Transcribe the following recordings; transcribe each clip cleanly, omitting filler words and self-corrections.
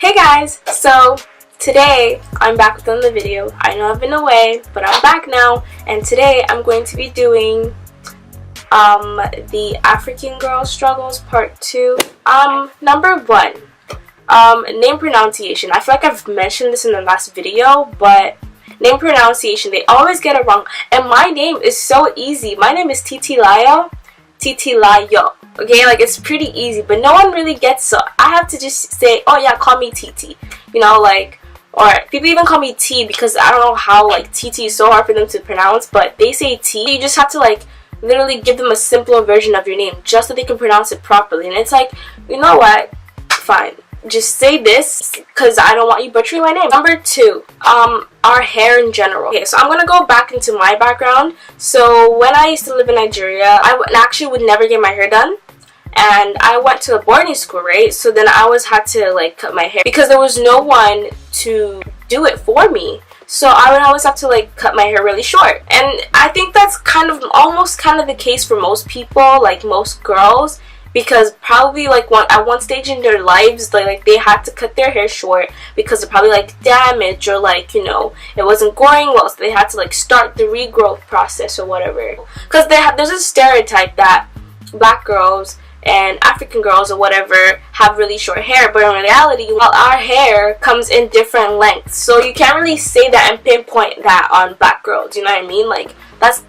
Hey guys, so today I'm back with another video. I know I've been away, but I'm back now, and today I'm going to be doing the African Girl Struggles Part 2. Number 1, name pronunciation. I feel like I've mentioned this in the last video, but name pronunciation, they always get it wrong, and my name is so easy. My name is Titilayo. Okay, like it's pretty easy, but no one really gets, so I have to just say, oh yeah, call me Titi, you know, like, or people even call me T because I don't know how, like, Titi is so hard for them to pronounce, but they say T. You just have to, like, literally give them a simpler version of your name just so they can pronounce it properly, and it's like, you know what, fine, just say this because I don't want you butchering my name. Number 2, our hair in general. Okay, so I'm gonna go back into my background. So when I used to live in Nigeria, I actually would never get my hair done, and I went to a boarding school, right? So then I always had to, like, cut my hair because there was no one to do it for me. So I would always have to, like, cut my hair really short, and I think that's almost the case for most people, like most girls, because probably, like, at one stage in their lives, like they had to cut their hair short because of probably, like, damage, or, like, you know, it wasn't growing well, so they had to, like, start the regrowth process or whatever. Because there's a stereotype that black girls and African girls or whatever have really short hair, but in reality, well, our hair comes in different lengths, so you can't really say that and pinpoint that on black girls, you know what I mean? Like, that's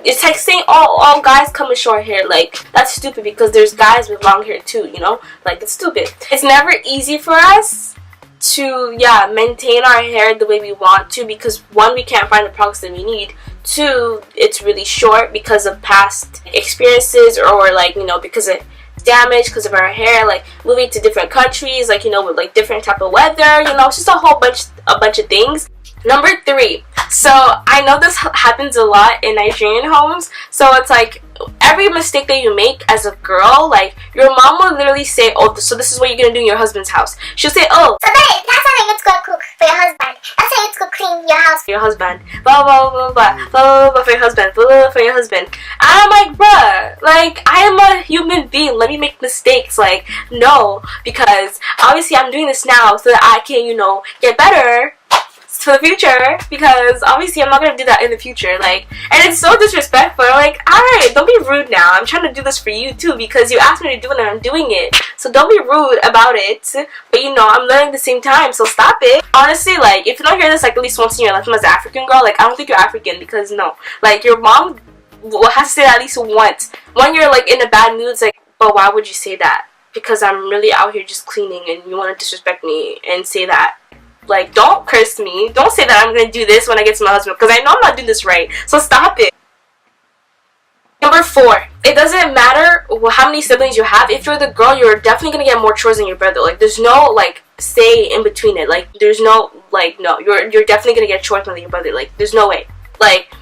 it's like saying all guys come with short hair. Like, that's stupid because there's guys with long hair too, you know? Like, it's stupid. It's never easy for us to, maintain our hair the way we want to, because 1, we can't find the products that we need. 2, it's really short because of past experiences, or, like, you know, because of damage, because of our hair, like moving to different countries, like, you know, with, like, different type of weather, you know, it's just a whole bunch of things. Number 3, so I know this happens a lot in Nigerian homes, so it's like every mistake that you make as a girl, like, your mom will literally say, oh, so this is what you're gonna do in your husband's house. She'll say, oh, so that's how you get to go cook for your husband, that's how you get to go clean your house for your husband, blah blah blah blah blah blah blah for your husband, blah blah for your husband. And I'm like, bruh, like, I am a human being, let me make mistakes. Like, no, because obviously I'm doing this now so that I can, you know, get better for the future, because obviously I'm not gonna do that in the future. Like, and it's so disrespectful. I'm like, alright, don't be rude now. I'm trying to do this for you too, because you asked me to do it and I'm doing it. So don't be rude about it. But, you know, I'm learning at the same time, so stop it. Honestly, like, if you don't hear this, like, at least once in your lifetime as an African girl, like, I don't think you're African, because no. Like, your mom will have to say that at least once. When you're, like, in a bad mood, it's like, but why would you say that? Because I'm really out here just cleaning and you want to disrespect me and say that. Like, don't curse me. Don't say that I'm gonna do this when I get to my husband, because I know I'm not doing this right. So stop it. Number 4, it doesn't matter how many siblings you have. If you're the girl, you're definitely gonna get more chores than your brother. Like, there's no, like, say in between it. Like, there's no, like, no, you're definitely gonna get chores more than your brother. Like, there's no way. Like,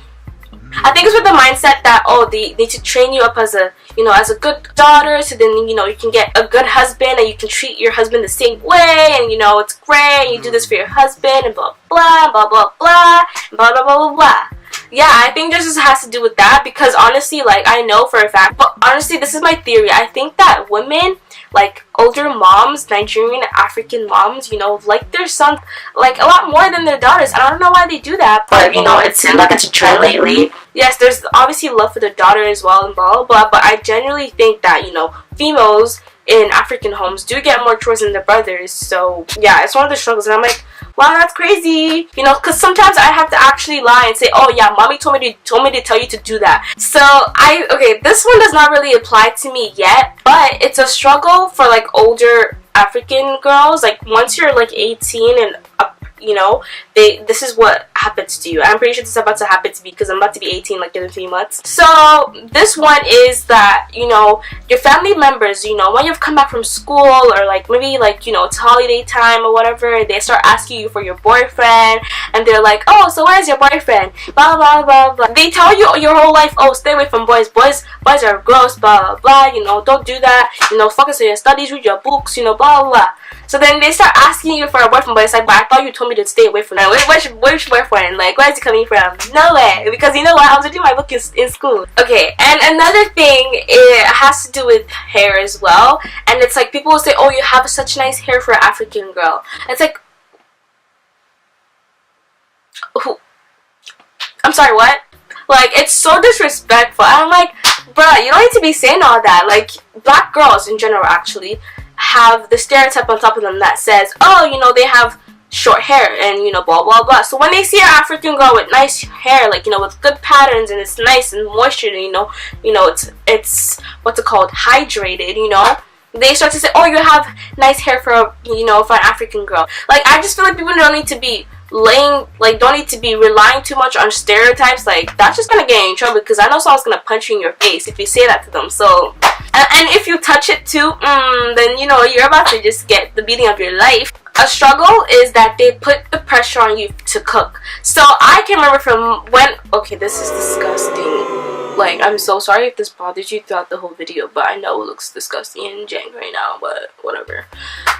I think it's with the mindset that, oh, they need to train you up as a, you know, as a good daughter, so then, you know, you can get a good husband and you can treat your husband the same way, and, you know, it's great, and you do this for your husband, and blah blah blah blah blah blah blah blah blah blah. Yeah, I think this just has to do with that, because honestly, like, I know for a fact, but honestly, this is my theory. I think that women, like, older moms, Nigerian African moms, you know, like their sons, like, a lot more than their daughters. I don't know why they do that, but, you know, it seems like it's a trend lately. Yes, there's obviously love for their daughter as well, and blah blah blah, but I genuinely think that, you know, females in African homes do get more chores than their brothers. So yeah, it's one of the struggles, and I'm like, wow, that's crazy, you know, because sometimes I have to actually lie and say, oh yeah, mommy told me to tell you to do that. So okay, this one does not really apply to me yet, but it's a struggle for, like, older African girls. Like, once you're, like, 18 and up, you know, this is what happens to you. I'm pretty sure this is about to happen to me because I'm about to be 18, like, in 3 months. So this one is that, you know, your family members, you know, when you've come back from school, or, like, maybe, like, you know, it's holiday time or whatever, they start asking you for your boyfriend, and they're like, oh, so where's your boyfriend, blah blah blah blah. They tell you your whole life, oh, stay away from boys are gross, blah blah blah, you know, don't do that, you know, focus on your studies, read your books, you know, blah blah blah. So then they start asking you for a boyfriend, but it's like, but I thought you told me to stay away from that. Which boyfriend? important. Like, where is it coming from? No way. Because you know what? I was reading my book in school. Okay, and another thing, it has to do with hair as well. And it's like, people will say, oh, you have such nice hair for an African girl. It's like, I'm sorry, what? Like, it's so disrespectful. I'm like, bruh, you don't need to be saying all that. Like, black girls in general actually have the stereotype on top of them that says, oh, you know, they have short hair and, you know, blah blah blah. So when they see an African girl with nice hair, like, you know, with good patterns and it's nice and moisture, you know, it's what's it called, hydrated, you know, they start to say, oh, you have nice hair for, you know, for an African girl. Like, I just feel like people don't need to be don't need to be relying too much on stereotypes. Like, that's just gonna get you in trouble, because I know someone's gonna punch you in your face if you say that to them. So, and if you touch it too, then, you know, you're about to just get the beating of your life. A struggle is that they put the pressure on you to cook. So I can remember from when, okay, this is disgusting. Like, I'm so sorry if this bothers you throughout the whole video, but I know it looks disgusting and jank right now, but whatever.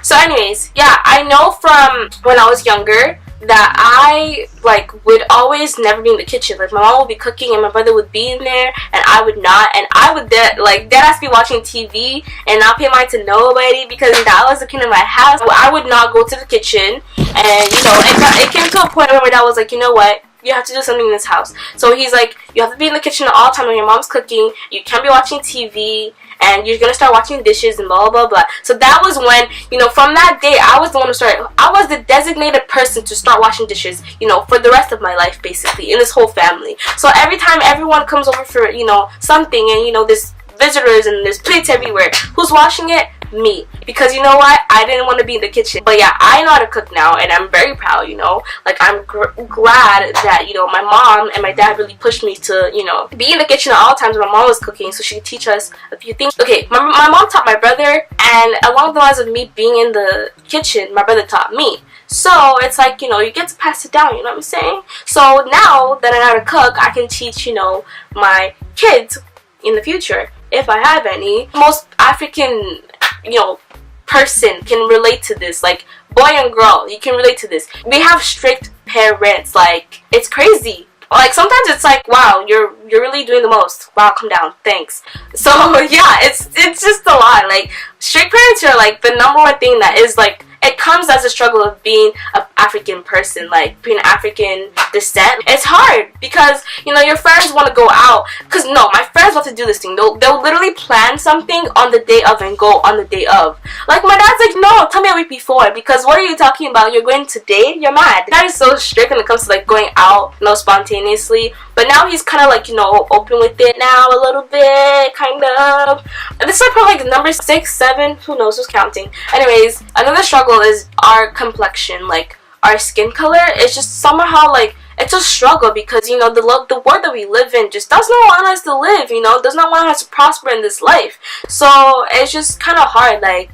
So anyways, yeah, I know from when I was younger that I, like, would always never be in the kitchen. Like, my mom would be cooking and my brother would be in there and I would not, and I would deadass be watching TV and not pay mind to nobody because that was the king of my house. I would not go to the kitchen, and, you know, it came to a point where my dad was like, you know what, you have to do something in this house. So he's like, you have to be in the kitchen at all time when your mom's cooking, you can't be watching TV, and you're gonna start washing dishes and blah blah blah. So that was when, you know, from that day, I was the one who started. I was the designated person to start washing dishes, you know, for the rest of my life, basically, in this whole family. So every time everyone comes over for, you know, something, and, you know, there's visitors and there's plates everywhere, who's washing it? Me. Because, you know what, I didn't want to be in the kitchen. But yeah, I know how to cook now, and I'm very proud, you know. Like, I'm glad that, you know, my mom and my dad really pushed me to, you know, be in the kitchen at all times when my mom was cooking, so she could teach us a few things. Okay, my mom taught my brother, and along the lines of me being in the kitchen, my brother taught me. So it's like, you know, you get to pass it down, you know what I'm saying? So now that I know how to cook, I can teach, you know, my kids in the future, if I have any. Most African, you know, person can relate to this. Like, boy and girl, you can relate to this. We have strict parents. Like, it's crazy. Like, sometimes it's like, wow, you're really doing the most. Wow, calm down, thanks. So yeah, it's just a lot. Like, strict parents are like the number one thing that is, like, it comes as a struggle of being an African person, like being African descent. It's hard because, you know, your friends want to go out. Because, no, my friends love to do this thing. They'll literally plan something on the day of and go on the day of. Like, my dad's like, no, tell me a week before, because what are you talking about? You're going today? You're mad. Dad is so strict when it comes to, like, going out, you know, spontaneously. But now he's kind of, like, you know, open with it now a little bit, kind of. And this is probably like number 6, 7, who knows who's counting. Anyways, another struggle is our complexion. Like, our skin color is just somehow, like, it's a struggle because, you know, the world that we live in just does not want us to live, you know, does not want us to prosper in this life. So it's just kind of hard. Like,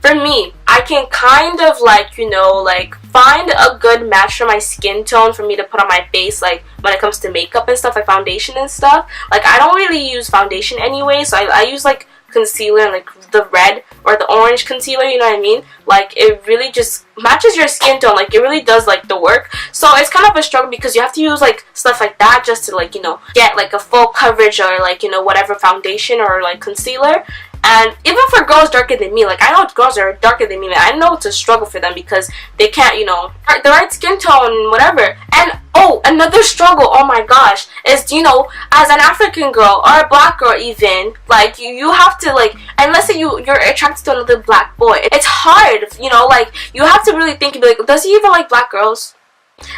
for me, I can kind of, like, you know, like, find a good match for my skin tone for me to put on my face, like, when it comes to makeup and stuff, like foundation and stuff. Like, I don't really use foundation anyway, so I use, like, concealer and, like, the red or the orange concealer, you know what I mean? Like, it really just matches your skin tone. Like, it really does, like, the work. So it's kind of a struggle because you have to use, like, stuff like that just to, like, you know, get, like, a full coverage or, like, you know, whatever foundation or, like, concealer. And even for girls darker than me, like, I know girls are darker than me, I know it's a struggle for them because they can't, you know, the right skin tone, whatever. And, oh, another struggle, oh my gosh, is, you know, as an African girl, or a black girl even, like, you have to, like, and let's say you're attracted to another black boy, it's hard, you know, like, you have to really think and be like, does he even like black girls?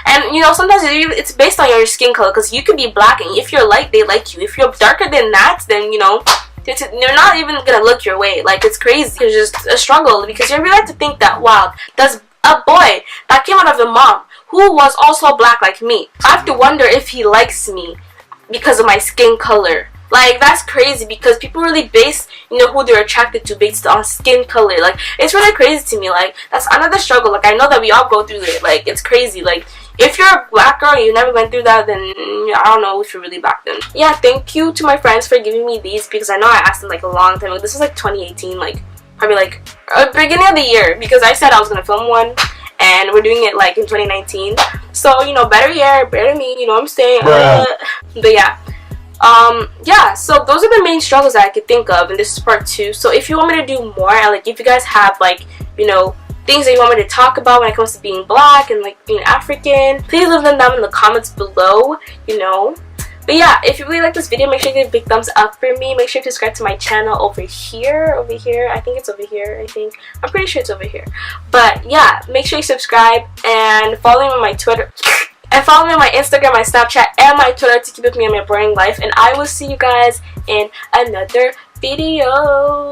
And, you know, sometimes it's based on your skin color, because you can be black, and if you're light, they like you. If you're darker than that, then, you know, they're not even gonna look your way. Like, it's crazy. It's just a struggle because you really have to think that, wow, does a boy that came out of a mom who was also black like me, I have to wonder if he likes me because of my skin color. Like, that's crazy because people really base, you know, who they're attracted to based on skin color. Like, it's really crazy to me. Like, that's another struggle. Like, I know that we all go through it. Like, it's crazy. Like, if you're a black girl and you never went through that, then I don't know if you're really black then. Yeah, thank you to my friends for giving me these because I know I asked them, like, a long time ago. This was, like, 2018, like, probably, like, beginning of the year because I said I was going to film one. And we're doing it, like, in 2019. So, you know, better hair, better me, you know what I'm saying? But yeah, so those are the main struggles that I could think of, and this is part 2. So if you want me to do more, and like if you guys have like, you know, things that you want me to talk about when it comes to being black and like being African, please leave them down in the comments below, you know. But yeah, if you really like this video, make sure you give a big thumbs up for me. Make sure to subscribe to my channel over here. I think it's over here. I'm pretty sure it's over here. But yeah, make sure you subscribe and follow me on my Twitter. And follow me on my Instagram, my Snapchat, and my Twitter to keep with me in my boring life. And I will see you guys in another video.